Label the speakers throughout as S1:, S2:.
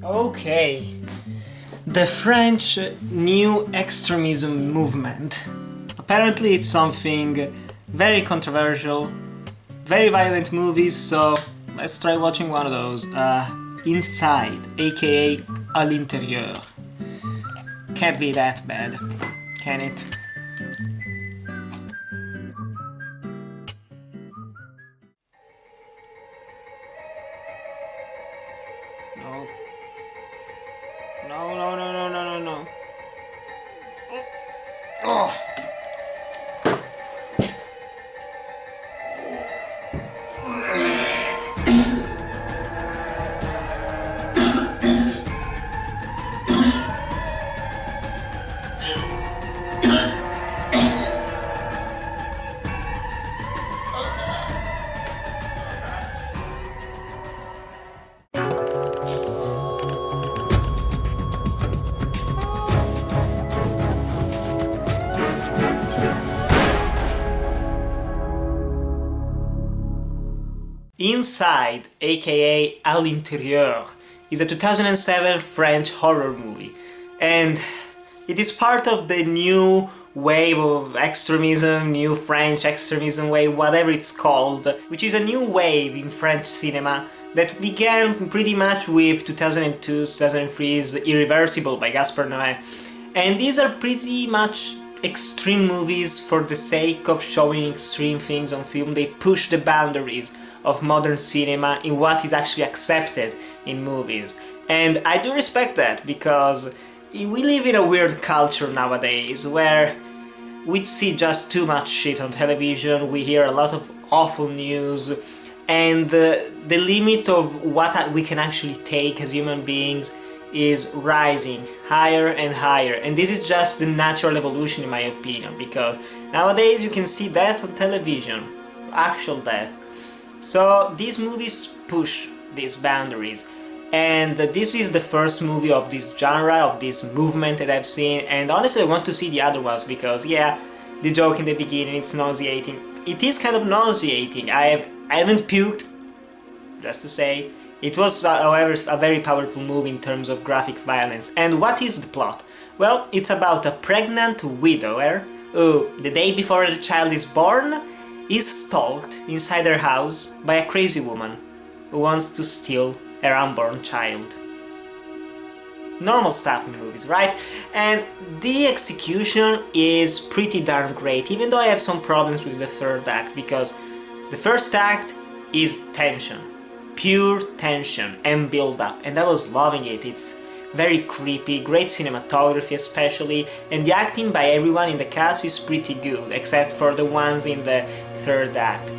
S1: Okay. The French New Extremism movement. Apparently it's something very controversial, very violent movies, so let's try watching one of those. Inside, a.k.a. à l'intérieur. Can't be that bad, can it? No. No, no, no, no, no, no, no. Oh. Inside, a.k.a. à l'intérieur, is a 2007 French horror movie, and it is part of the new wave of extremism, new French extremism wave, whatever it's called, which is a new wave in French cinema that began pretty much with 2002-2003's Irreversible by Gaspar Noé. And these are pretty much extreme movies for the sake of showing extreme things on film. They push the boundaries of modern cinema in what is actually accepted in movies. And I do respect that, because we live in a weird culture nowadays where we see just too much shit on television, we hear a lot of awful news, and the limit of what we can actually take as human beings is rising higher and higher. And this is just the natural evolution, in my opinion, because nowadays you can see death on television, actual death. So these movies push these boundaries, and this is the first movie of this genre, of this movement that I've seen, and honestly I want to see the other ones, because yeah, the joke in the beginning, it's nauseating. It is kind of nauseating. I haven't puked, just to say. It was, however, a very powerful movie in terms of graphic violence. And what is the plot? Well, it's about a pregnant widower who, the day before the child is born, is stalked inside her house by a crazy woman who wants to steal her unborn child. Normal stuff in movies, right? And the execution is pretty darn great, even though I have some problems with the third act, because the first act is tension, pure tension and build-up, and I was loving it. It's very creepy, great cinematography especially, and the acting by everyone in the cast is pretty good, except for the ones in the third act.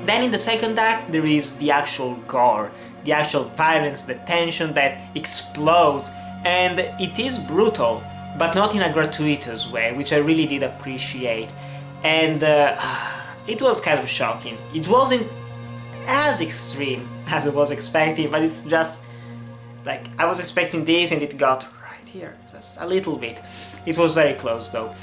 S1: Then in the second act there is the actual gore, the actual violence, the tension that explodes, and it is brutal, but not in a gratuitous way, which I really did appreciate. And it was kind of shocking. It wasn't as extreme as I was expecting, but it's just like I was expecting this and it got right here, just a little bit. It was very close though.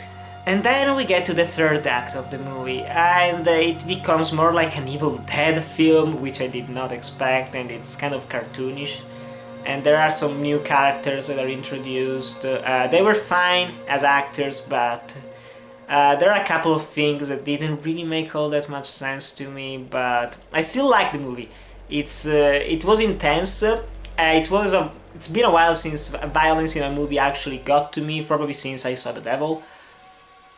S1: And then we get to the third act of the movie, and it becomes more like an Evil Dead film, which I did not expect, and it's kind of cartoonish. And there are some new characters that are introduced. They were fine as actors, but there are a couple of things that didn't really make all that much sense to me, but I still like the movie. It was intense. It's been a while since violence in a movie actually got to me, probably since I saw The Devil.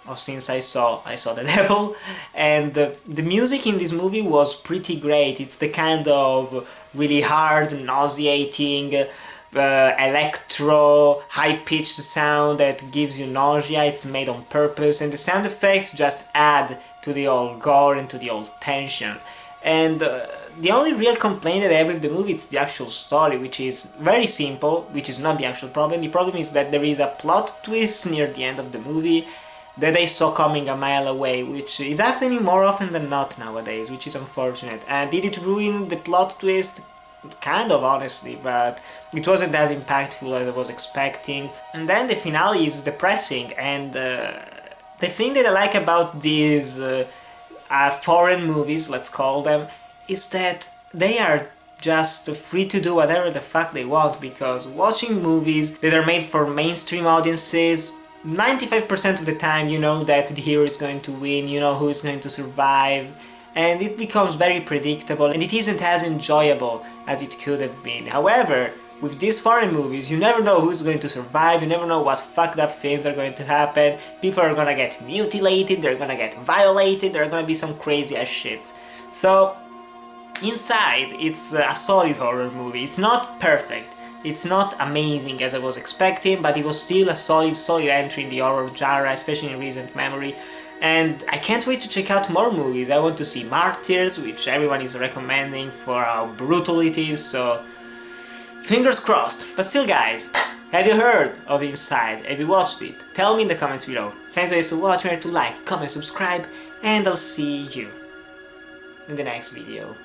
S1: Or since I saw The Devil, and the music in this movie was pretty great. It's the kind of really hard, nauseating, electro, high-pitched sound that gives you nausea. It's made on purpose, and the sound effects just add to the old gore and to the old tension. And the only real complaint that I have with the movie is the actual story, which is very simple, which is not the actual problem. The problem is that there is a plot twist near the end of the movie that I saw coming a mile away, which is happening more often than not nowadays, which is unfortunate. And did it ruin the plot twist? Kind of, honestly, but it wasn't as impactful as I was expecting. And then the finale is depressing, and the thing that I like about these foreign movies, let's call them, is that they are just free to do whatever the fuck they want, because watching movies that are made for mainstream audiences, 95% of the time you know that the hero is going to win, you know who is going to survive, and it becomes very predictable and it isn't as enjoyable as it could have been. However, with these foreign movies, you never know who's going to survive, you never know what fucked up things are going to happen, people are gonna get mutilated, they're gonna get violated, there are gonna be some crazy ass shits. So, Inside, it's a solid horror movie. It's not perfect, it's not amazing as I was expecting, but it was still a solid entry in the horror genre, especially in recent memory. And I can't wait to check out more movies. I want to see Martyrs, which everyone is recommending for how brutal it is, so fingers crossed. But still, guys, have you heard of Inside? Have you watched it? Tell me in the comments below. Thanks guys for watching, remember to like, comment, subscribe, and I'll see you in the next video.